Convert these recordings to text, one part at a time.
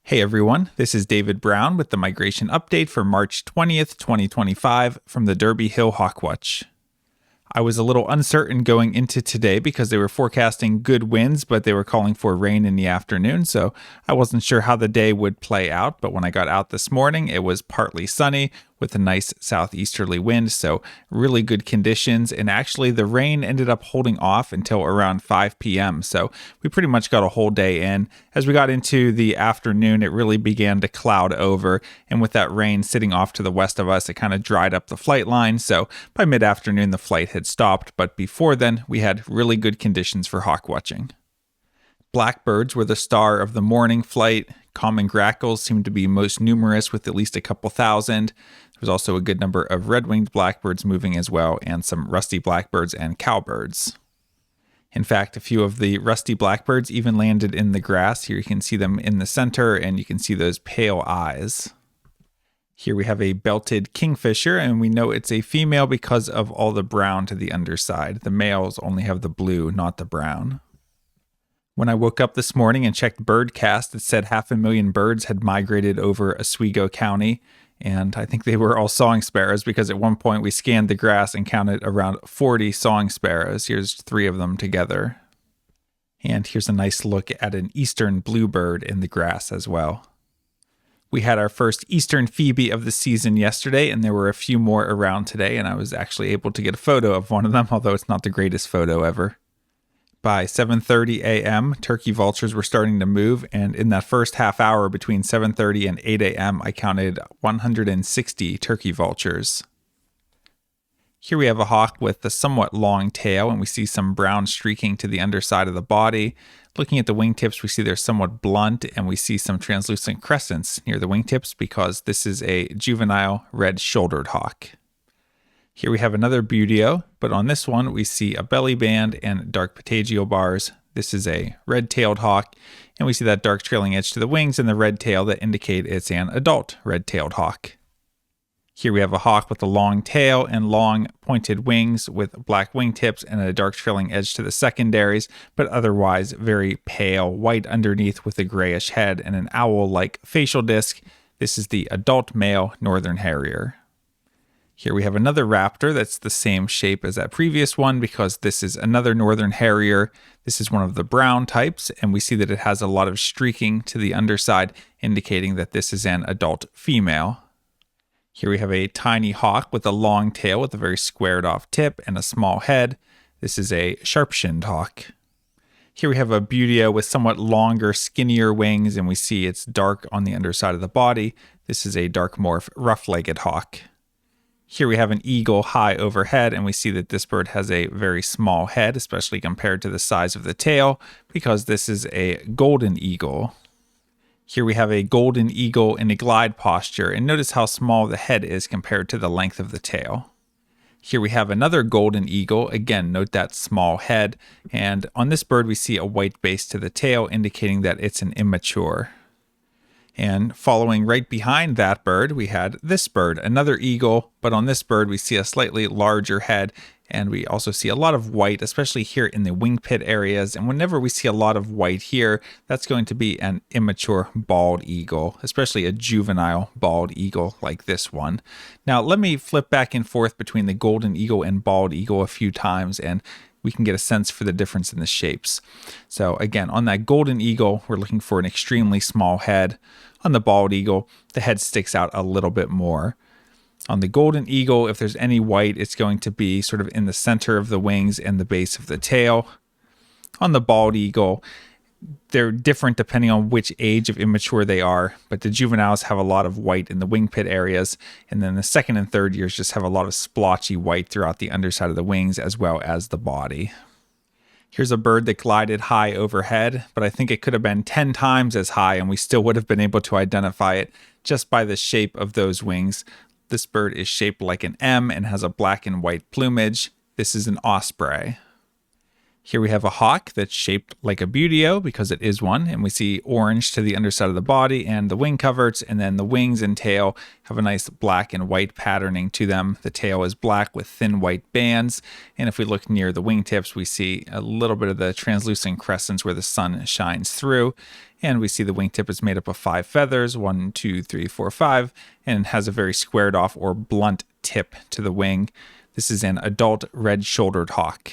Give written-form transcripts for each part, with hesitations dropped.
Hey everyone, this is David Brown with the migration update for March 20th, 2025 from the Derby Hill Hawkwatch. I was a little uncertain going into today because they were forecasting good winds, but they were calling for rain in the afternoon, so I wasn't sure how the day would play out. But when I got out this morning, it was partly sunny with a nice southeasterly wind, so really good conditions. And actually, the rain ended up holding off until around 5 p.m., so we pretty much got a whole day in. As we got into the afternoon, it really began to cloud over, and with that rain sitting off to the west of us, it kind of dried up the flight line, so by mid-afternoon, the flight had stopped, but before then, we had really good conditions for hawk watching. Blackbirds were the star of the morning flight. Common grackles seemed to be most numerous with at least a couple thousand. There was also a good number of red-winged blackbirds moving as well, and some rusty blackbirds and cowbirds. In fact, a few of the rusty blackbirds even landed in the grass. Here you can see them in the center, and you can see those pale eyes. Here we have a belted kingfisher, and we know it's a female because of all the brown to the underside. The males only have the blue, not the brown. When I woke up this morning and checked Birdcast, it said 500,000 birds had migrated over Oswego County, and I think they were all song sparrows because at one point we scanned the grass and counted around 40 song sparrows. Here's 3 of them together. And here's a nice look at an eastern bluebird in the grass as well. We had our first eastern phoebe of the season yesterday, and there were a few more around today, and I was actually able to get a photo of one of them, although it's not the greatest photo ever. By 7:30 a.m., turkey vultures were starting to move, and in that first half hour between 7:30 and 8 a.m., I counted 160 turkey vultures. Here we have a hawk with a somewhat long tail, and we see some brown streaking to the underside of the body. Looking at the wingtips, we see they're somewhat blunt, and we see some translucent crescents near the wingtips because this is a juvenile red-shouldered hawk. Here we have another buteo, but on this one we see a belly band and dark patagial bars. This is a red-tailed hawk, and we see that dark trailing edge to the wings and the red tail that indicate it's an adult red-tailed hawk. Here we have a hawk with a long tail and long pointed wings with black wingtips and a dark trailing edge to the secondaries, but otherwise very pale white underneath with a grayish head and an owl-like facial disc. This is the adult male northern harrier. Here we have another raptor that's the same shape as that previous one because this is another northern harrier. This is one of the brown types, and we see that it has a lot of streaking to the underside, indicating that this is an adult female. Here we have a tiny hawk with a long tail with a very squared off tip and a small head. This is a sharp-shinned hawk. Here we have a buteo with somewhat longer, skinnier wings, and we see it's dark on the underside of the body. This is a dark morph, rough-legged hawk. Here we have an eagle high overhead, and we see that this bird has a very small head, especially compared to the size of the tail, because this is a golden eagle. Here we have a golden eagle in a glide posture, and notice how small the head is compared to the length of the tail. Here we have another golden eagle. Again, note that small head, and on this bird we see a white base to the tail, indicating that it's an immature. And following right behind that bird, we had this bird, another eagle, but on this bird we see a slightly larger head, and we also see a lot of white, especially here in the wing pit areas. And whenever we see a lot of white here, that's going to be an immature bald eagle, especially a juvenile bald eagle like this one. Now, let me flip back and forth between the golden eagle and bald eagle a few times, and we can get a sense for the difference in the shapes. So again, on that golden eagle, we're looking for an extremely small head. On the bald eagle, the head sticks out a little bit more. On the golden eagle, if there's any white, it's going to be sort of in the center of the wings and the base of the tail. On the bald eagle, they're different depending on which age of immature they are, but the juveniles have a lot of white in the wing pit areas, and then the second and third years just have a lot of splotchy white throughout the underside of the wings as well as the body. Here's a bird that glided high overhead, but I think it could have been 10 times as high and we still would have been able to identify it just by the shape of those wings. This bird is shaped like an M and has a black and white plumage. This is an osprey. Here we have a hawk that's shaped like a buteo because it is one, and we see orange to the underside of the body and the wing coverts, and then the wings and tail have a nice black and white patterning to them. The tail is black with thin white bands, and if we look near the wingtips, we see a little bit of the translucent crescents where the sun shines through, and we see the wingtip is made up of 5 feathers, 1, 2, 3, 4, 5, and has a very squared off or blunt tip to the wing. This is an adult red-shouldered hawk.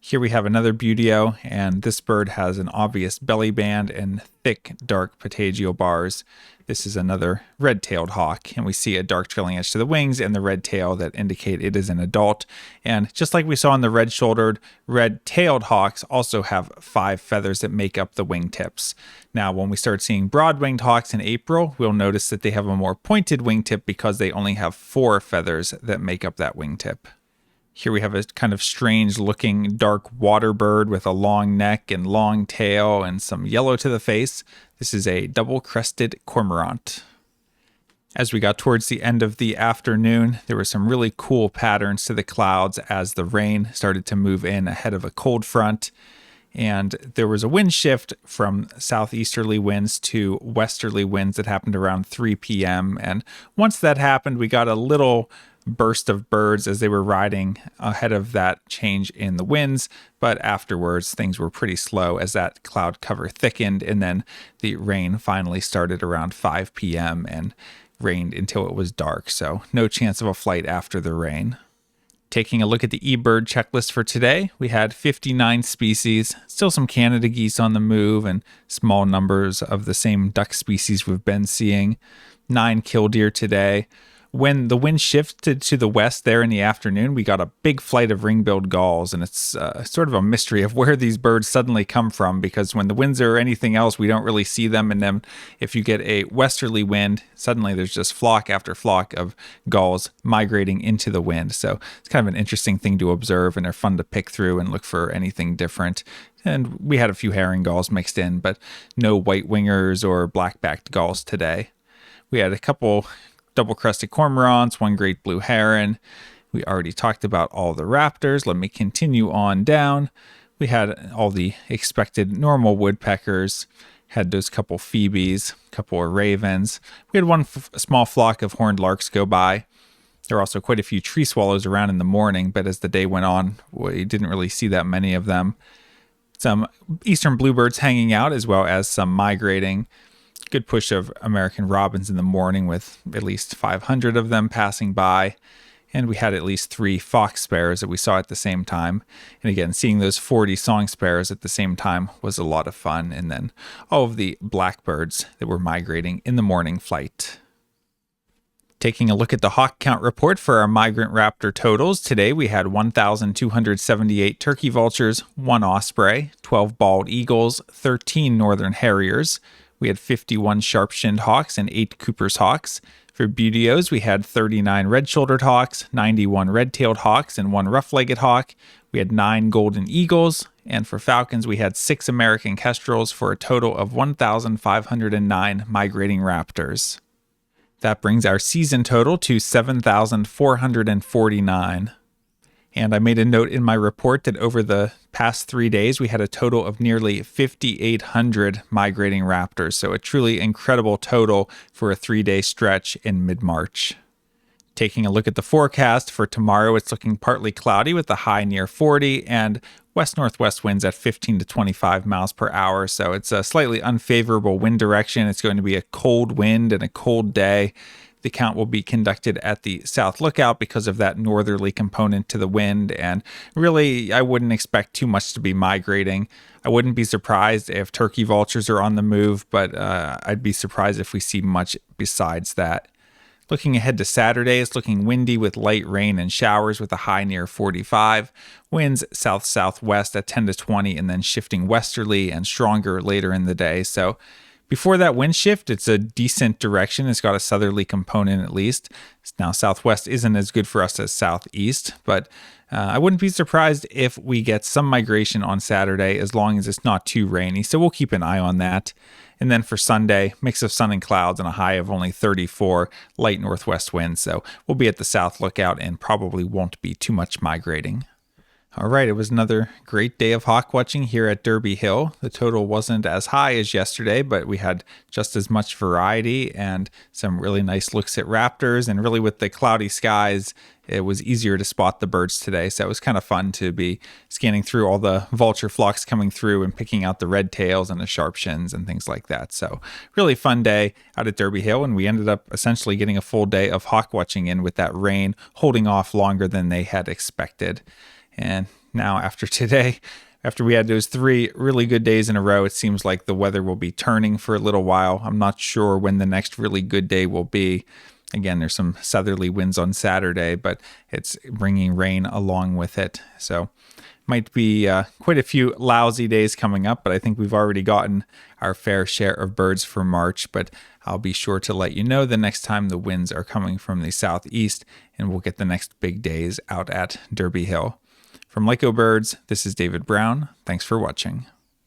Here we have another buteo, and this bird has an obvious belly band and thick, dark patagial bars. This is another red-tailed hawk, and we see a dark trailing edge to the wings and the red tail that indicate it is an adult. And just like we saw in the red-shouldered, red-tailed hawks also have 5 feathers that make up the wingtips. Now, when we start seeing broad-winged hawks in April, we'll notice that they have a more pointed wingtip because they only have 4 feathers that make up that wingtip. Here we have a kind of strange looking dark water bird with a long neck and long tail and some yellow to the face. This is a double-crested cormorant. As we got towards the end of the afternoon, there were some really cool patterns to the clouds as the rain started to move in ahead of a cold front. And there was a wind shift from southeasterly winds to westerly winds that happened around 3 p.m. And once that happened, we got a little burst of birds as they were riding ahead of that change in the winds, but afterwards things were pretty slow as that cloud cover thickened, and then the rain finally started around 5 p.m. and rained until it was dark, so no chance of a flight after the rain. Taking a look at the eBird checklist for today, we had 59 species, still some Canada geese on the move and small numbers of the same duck species we've been seeing, 9 killdeer today. When the wind shifted to the west there in the afternoon, we got a big flight of ring-billed gulls, and it's sort of a mystery of where these birds suddenly come from, because when the winds are anything else, we don't really see them, and then if you get a westerly wind, suddenly there's just flock after flock of gulls migrating into the wind. So it's kind of an interesting thing to observe, and they're fun to pick through and look for anything different. And we had a few herring gulls mixed in, but no white wingers or black-backed gulls today. We had a couple double-crested cormorants, 1 great blue heron. We already talked about all the raptors. Let me continue on down. We had all the expected normal woodpeckers, had those couple phoebes, couple of ravens. We had one small flock of horned larks go by. There were also quite a few tree swallows around in the morning, but as the day went on, we didn't really see that many of them. Some eastern bluebirds hanging out, as well as some migrating. Good push of American robins in the morning with at least 500 of them passing by. And we had at least 3 fox sparrows that we saw at the same time. And again, seeing those 40 song sparrows at the same time was a lot of fun. And then all of the blackbirds that were migrating in the morning flight. Taking a look at the hawk count report for our migrant raptor totals, today we had 1,278 turkey vultures, 1 osprey, 12 bald eagles, 13 northern harriers. We had 51 sharp-shinned hawks and 8 Cooper's hawks. For buteos, we had 39 red-shouldered hawks, 91 red-tailed hawks, and 1 rough-legged hawk. We had 9 golden eagles. And for falcons, we had 6 American kestrels for a total of 1,509 migrating raptors. That brings our season total to 7,449. And I made a note in my report that over the past 3 days, we had a total of nearly 5,800 migrating raptors. So a truly incredible total for a 3-day stretch in mid-March. Taking a look at the forecast for tomorrow, it's looking partly cloudy with a high near 40 and west-northwest winds at 15 to 25 miles per hour. So it's a slightly unfavorable wind direction. It's going to be a cold wind and a cold day. The count will be conducted at the South Lookout because of that northerly component to the wind, and really I wouldn't expect too much to be migrating. I wouldn't be surprised if turkey vultures are on the move, but I'd be surprised if we see much besides that. Looking ahead to Saturday, it's looking windy with light rain and showers with a high near 45. Winds south-southwest at 10 to 20 and then shifting westerly and stronger later in the day. So before that wind shift, it's a decent direction. It's got a southerly component at least. Now, southwest isn't as good for us as southeast, but I wouldn't be surprised if we get some migration on Saturday as long as it's not too rainy. So we'll keep an eye on that. And then for Sunday, mix of sun and clouds and a high of only 34, light northwest winds. So we'll be at the South Lookout and probably won't be too much migrating. All right, it was another great day of hawk watching here at Derby Hill. The total wasn't as high as yesterday, but we had just as much variety and some really nice looks at raptors. And really, with the cloudy skies, it was easier to spot the birds today. So it was kind of fun to be scanning through all the vulture flocks coming through and picking out the red tails and the sharp shins and things like that. So really fun day out at Derby Hill. And we ended up essentially getting a full day of hawk watching in with that rain holding off longer than they had expected. And now after today, after we had those 3 really good days in a row, it seems like the weather will be turning for a little while. I'm not sure when the next really good day will be. Again, there's some southerly winds on Saturday, but it's bringing rain along with it. So might be quite a few lousy days coming up, but I think we've already gotten our fair share of birds for March. But I'll be sure to let you know the next time the winds are coming from the southeast, and we'll get the next big days out at Derby Hill. From Lyco Birds, this is David Brown. Thanks for watching.